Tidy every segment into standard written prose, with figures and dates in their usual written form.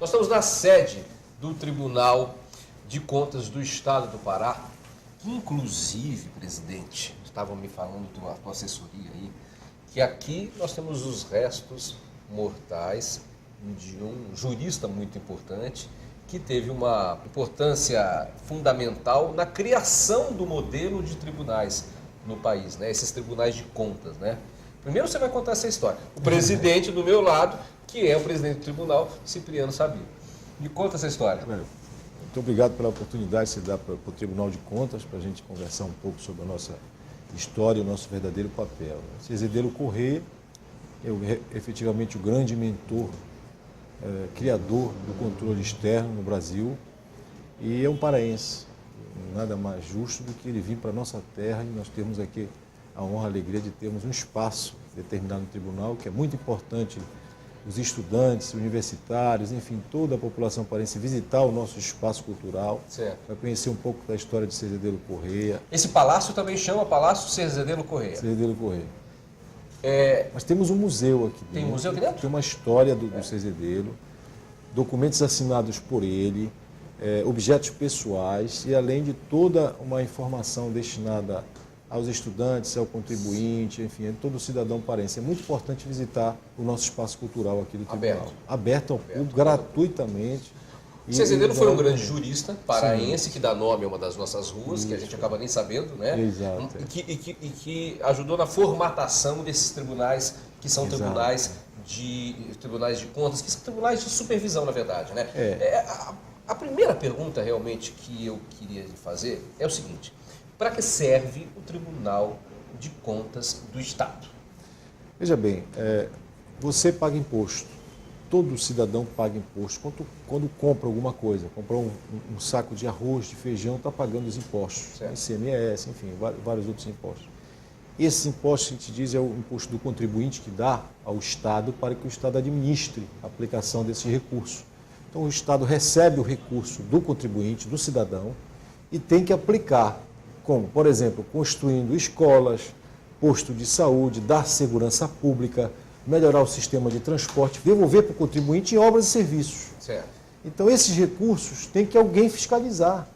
Nós estamos na sede do Tribunal de Contas do Estado do Pará, que inclusive, presidente, estavam me falando da tua assessoria aí, que aqui nós temos os restos mortais de um jurista muito importante, que teve uma importância fundamental na criação do modelo de tribunais no país, né? Esses tribunais de contas, né? Primeiro você vai contar essa história. O presidente do meu lado, que é o presidente do tribunal, Cipriano Sabino. Me conta essa história. Muito obrigado pela oportunidade que você dá para o Tribunal de Contas, para a gente conversar um pouco sobre a nossa história e o nosso verdadeiro papel. Cesedelo Corrêa é efetivamente o grande mentor, criador do controle externo no Brasil, e é um paraense. Nada mais justo do que ele vir para a nossa terra e nós termos aqui a honra, a alegria de termos um espaço determinado no tribunal, que é muito importante os estudantes, universitários, enfim, toda a população paraense visitar o nosso espaço cultural, para conhecer um pouco da história de Cesedelo Corrêa. Esse palácio também chama Palácio Cesedelo Corrêa. Cesedelo Corrêa. Mas temos um museu aqui dentro. Tem um museu aqui dentro? Tem uma história do Cesedelo, documentos assinados por ele, objetos pessoais e além de toda uma informação destinada aos estudantes, ao contribuinte, enfim, a todo cidadão paraense. É muito importante visitar o nosso espaço cultural aqui do Tribunal. Aberto ao público, gratuitamente. Cesedelo foi um grande jurista paraense, que dá nome a uma das nossas ruas, que a gente acaba nem sabendo, né? Exato. E que ajudou na formatação desses tribunais, que são tribunais de contas, que são tribunais de supervisão, na verdade, né? A primeira pergunta realmente que eu queria lhe fazer é o seguinte: para que serve o Tribunal de Contas do Estado? Veja bem, você paga imposto. Todo cidadão paga imposto. Quando compra alguma coisa, compra um saco de arroz, de feijão, está pagando os impostos. ICMS, enfim, vários outros impostos. Esses impostos, a gente diz, é o imposto do contribuinte que dá ao Estado para que o Estado administre a aplicação desse recurso. Então, o Estado recebe o recurso do contribuinte, do cidadão, e tem que aplicar, como, por exemplo, construindo escolas, posto de saúde, dar segurança pública, melhorar o sistema de transporte, devolver para o contribuinte em obras e serviços. Então, esses recursos tem que alguém fiscalizar.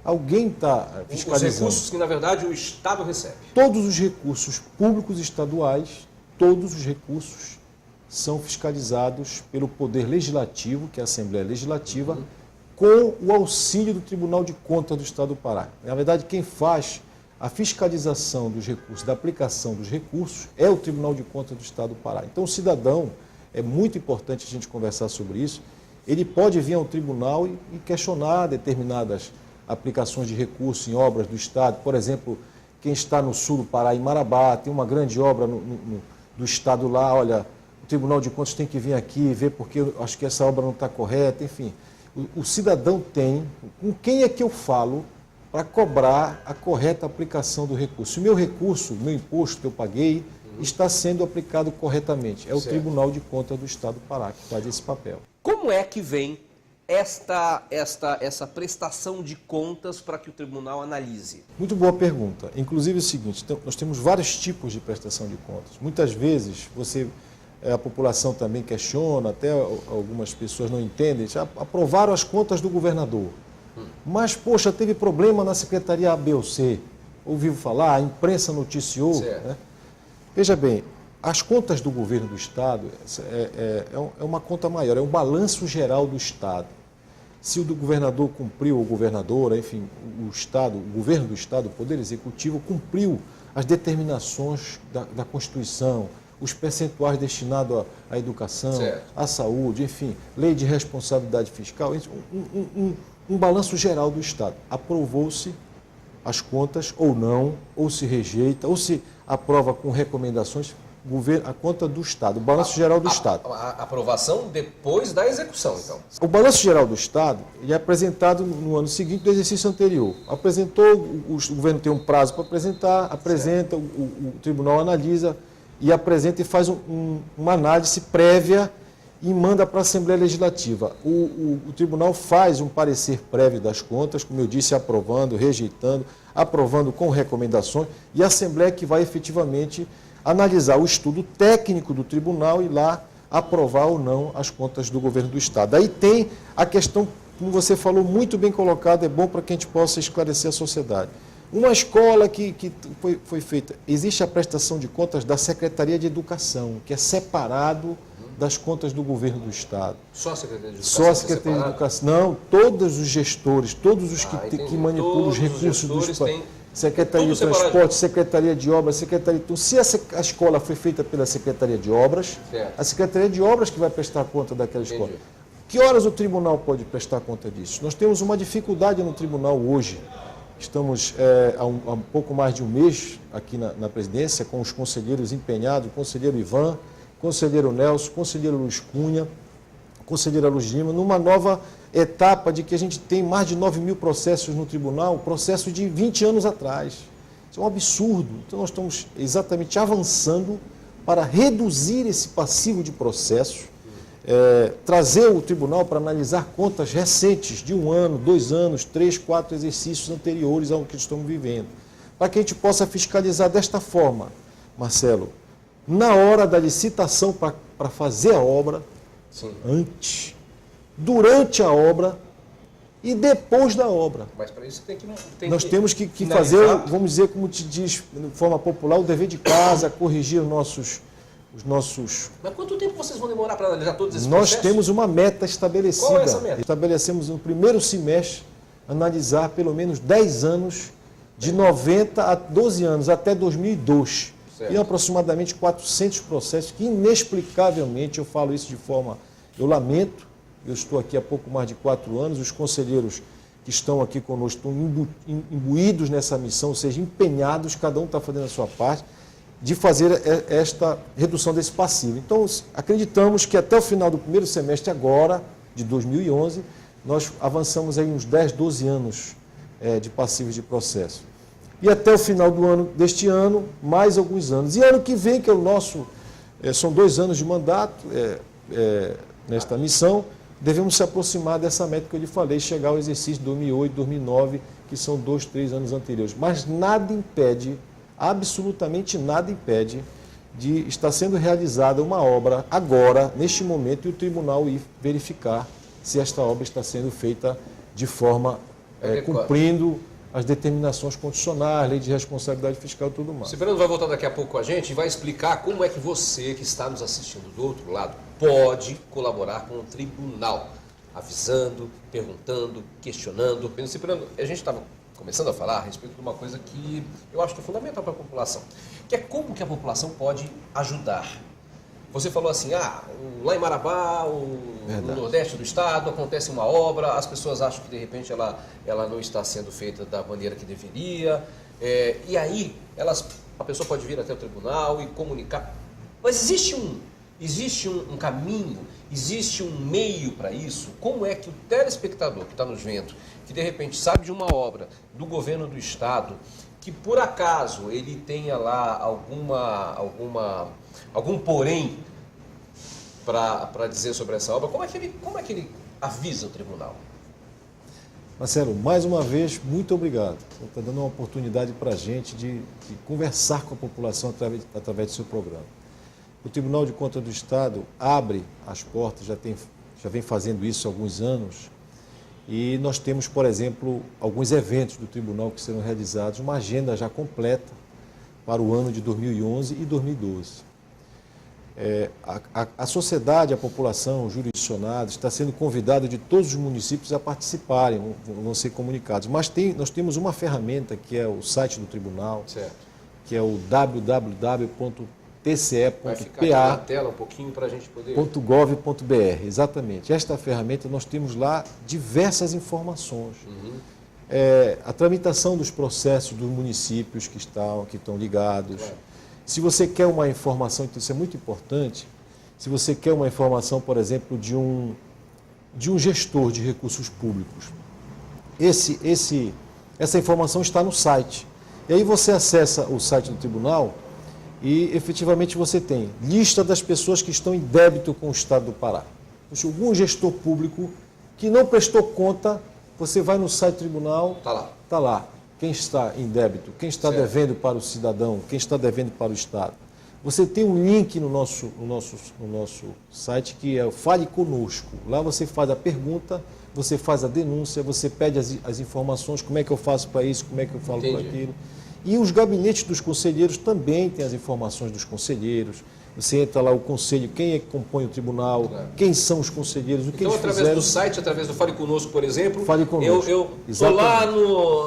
Alguém está fiscalizando. Os recursos que, na verdade, o Estado recebe. Todos os recursos públicos estaduais, todos os recursos são fiscalizados pelo Poder Legislativo, que é a Assembleia Legislativa, com o auxílio do Tribunal de Contas do Estado do Pará. Na verdade, quem faz a fiscalização dos recursos, da aplicação dos recursos, é o Tribunal de Contas do Estado do Pará. Então, o cidadão, é muito importante a gente conversar sobre isso, ele pode vir ao tribunal e questionar determinadas aplicações de recursos em obras do Estado. Por exemplo, quem está no sul do Pará, em Marabá, tem uma grande obra do Estado lá, olha, o Tribunal de Contas tem que vir aqui e ver porque eu acho que essa obra não está correta, enfim. O cidadão tem, com quem é que eu falo para cobrar a correta aplicação do recurso? O meu recurso, o meu imposto que eu paguei, está sendo aplicado corretamente. É o Tribunal de Contas do Estado do Pará que faz esse papel. Como é que vem essa prestação de contas para que o tribunal analise? Muito boa pergunta. Inclusive é o seguinte, nós temos vários tipos de prestação de contas. Muitas vezes a população também questiona, até algumas pessoas não entendem, já aprovaram as contas do governador. Mas, poxa, teve problema na Secretaria A, B ou C. Ouviu falar, a imprensa noticiou. Né? Veja bem, as contas do governo do Estado é uma conta maior, é um balanço geral do Estado. Se o do governador cumpriu, ou governadora, enfim, o governo do Estado, o Poder Executivo, cumpriu as determinações da Constituição, os percentuais destinados à educação, à saúde, enfim, lei de responsabilidade fiscal, um balanço geral do Estado. Aprovou-se as contas ou não, ou se rejeita, ou se aprova com recomendações, a conta do Estado, o balanço geral do Estado. A aprovação depois da execução, então. O balanço geral do Estado ele é apresentado no ano seguinte do exercício anterior. Apresentou, o governo tem um prazo para apresentar, apresenta, o tribunal analisa e apresenta e faz uma análise prévia e manda para a Assembleia Legislativa. O tribunal faz um parecer prévio das contas, como eu disse, aprovando, rejeitando, aprovando com recomendações, e a Assembleia que vai efetivamente analisar o estudo técnico do tribunal e lá aprovar ou não as contas do governo do Estado. Aí tem a questão, como você falou, muito bem colocado, é bom para que a gente possa esclarecer a sociedade. Uma escola que foi feita, existe a prestação de contas da Secretaria de Educação, que é separado das contas do governo do Estado. Só a Secretaria de Educação? Só a Secretaria de Educação. Não, todos os gestores, todos os que manipulam os recursos do Estado. Secretaria de Transporte, Secretaria de Obras, Secretaria de... Então, se a escola foi feita pela Secretaria de Obras, a Secretaria de Obras que vai prestar conta daquela escola. Que horas o tribunal pode prestar conta disso? Nós temos uma dificuldade no tribunal hoje. Estamos há um pouco mais de um mês aqui na presidência com os conselheiros empenhados, o conselheiro Ivan, conselheiro Nelson, conselheiro Luiz Cunha, conselheira Luz Lima, numa nova etapa de que a gente tem mais de 9 mil processos no tribunal, processos de 20 anos atrás. Isso é um absurdo. Então nós estamos exatamente avançando para reduzir esse passivo de processos, trazer o tribunal para analisar contas recentes de 1 ano, 2 anos, 3, 4 exercícios anteriores ao que estamos vivendo, para que a gente possa fiscalizar desta forma, Marcelo, na hora da licitação para fazer a obra, sim, antes, durante a obra e depois da obra. Mas para isso nós temos que fazer, vamos dizer, como te diz de forma popular, o dever de casa, corrigir os nossos... Mas quanto tempo vocês vão demorar para analisar todos esses processos? Nós temos uma meta estabelecida. Qual é essa meta? Estabelecemos no primeiro semestre analisar pelo menos 10 anos, de 90 a 12 anos, até 2002. Certo. E aproximadamente 400 processos que, inexplicavelmente, eu falo isso de forma... Eu lamento, eu estou aqui há pouco mais de 4 anos, os conselheiros que estão aqui conosco estão imbuídos nessa missão, ou seja, empenhados, cada um está fazendo a sua parte, de fazer esta redução desse passivo. Então, acreditamos que até o final do primeiro semestre agora, de 2011, nós avançamos aí uns 10, 12 anos de passivos de processo. E até o final do ano deste ano, mais alguns anos. E ano que vem, que é o nosso... são 2 anos de mandato nesta missão, devemos se aproximar dessa meta que eu lhe falei, chegar ao exercício de 2008, 2009, que são 2, 3 anos anteriores. Mas nada impede, absolutamente nada impede, de estar sendo realizada uma obra agora, neste momento, e o tribunal ir verificar se esta obra está sendo feita de forma cumprindo as determinações constitucionais, lei de responsabilidade fiscal e tudo mais. O Fernando vai voltar daqui a pouco com a gente e vai explicar como é que você, que está nos assistindo do outro lado, pode colaborar com o tribunal, avisando, perguntando, questionando. Fernando, a gente estava começando a falar a respeito de uma coisa que eu acho que é fundamental para a população, que é como que a população pode ajudar. Você falou assim, lá em Marabá, no Nordeste do Estado, acontece uma obra, as pessoas acham que de repente ela não está sendo feita da maneira que deveria, e aí a pessoa pode vir até o tribunal e comunicar. Mas existe um caminho, existe um meio para isso? Como é que o telespectador que está nos vendo, que de repente sabe de uma obra do governo do Estado, que por acaso ele tenha lá algum porém para dizer sobre essa obra, como é que ele avisa o tribunal? Marcelo, mais uma vez, muito obrigado. Você está dando uma oportunidade para a gente de conversar com a população através do seu programa. O Tribunal de Contas do Estado abre as portas, já vem fazendo isso há alguns anos, e nós temos, por exemplo, alguns eventos do tribunal que serão realizados, uma agenda já completa para o ano de 2011 e 2012. A sociedade, a população, os jurisdicionados, está sendo convidada de todos os municípios a participarem, vão ser comunicados. Mas nós temos uma ferramenta que é o site do tribunal, certo, que é o www.tce.pa.gov.br. Exatamente. Esta ferramenta nós temos lá diversas informações. A tramitação dos processos dos municípios que estão ligados. Claro. Se você quer uma informação, então isso é muito importante, se você quer uma informação, por exemplo, de um gestor de recursos públicos, essa informação está no site. E aí você acessa o site do tribunal e efetivamente você tem lista das pessoas que estão em débito com o Estado do Pará. Se algum gestor público que não prestou conta, você vai no site do tribunal, está lá. Quem está em débito, quem está devendo para o cidadão, quem está devendo para o Estado. Você tem um link no nosso site que é o Fale Conosco. Lá você faz a pergunta, você faz a denúncia, você pede as informações, como é que eu faço para isso, como é que eu falo para aquilo. E os gabinetes dos conselheiros também têm as informações dos conselheiros. Você entra lá, o conselho, quem é que compõe o tribunal, quem são os conselheiros, o que eles através fizeram. do site, através do Fale Conosco, por exemplo, Fale Conosco. eu estou lá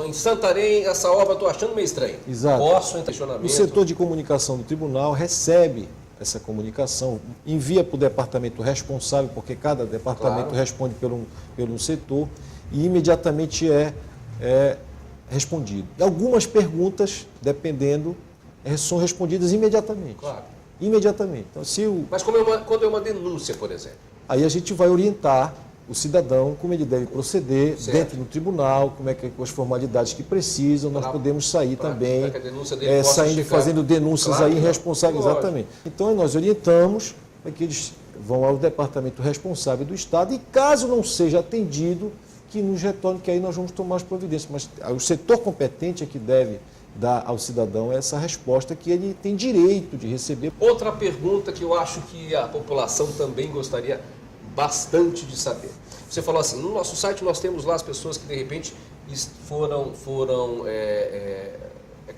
em Santarém, essa obra estou achando meio estranha. Exato. Posso entrar em questionamento. O setor de comunicação do tribunal recebe essa comunicação, envia para o departamento responsável, porque cada departamento responde pelo setor, e imediatamente é respondido. E algumas perguntas, dependendo, são respondidas imediatamente. Claro. Imediatamente. Então, Mas quando é uma denúncia, por exemplo? Aí a gente vai orientar o cidadão como ele deve proceder dentro do tribunal, como é que com as formalidades que precisam, nós podemos sair também, saindo fazendo denúncias aí irresponsáveis, exatamente. Então nós orientamos para que eles vão ao departamento responsável do Estado e caso não seja atendido, que nos retorne, que aí nós vamos tomar as providências. Mas o setor competente é que deve dar ao cidadão essa resposta que ele tem direito de receber. Outra pergunta que eu acho que a população também gostaria bastante de saber. Você falou assim, no nosso site nós temos lá as pessoas que de repente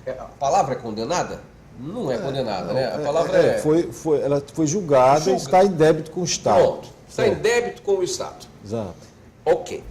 a palavra é condenada? Não é condenada, né? A palavra ela foi julgada e está em débito com o Estado. Pronto, está em débito com o Estado. Exato. Ok.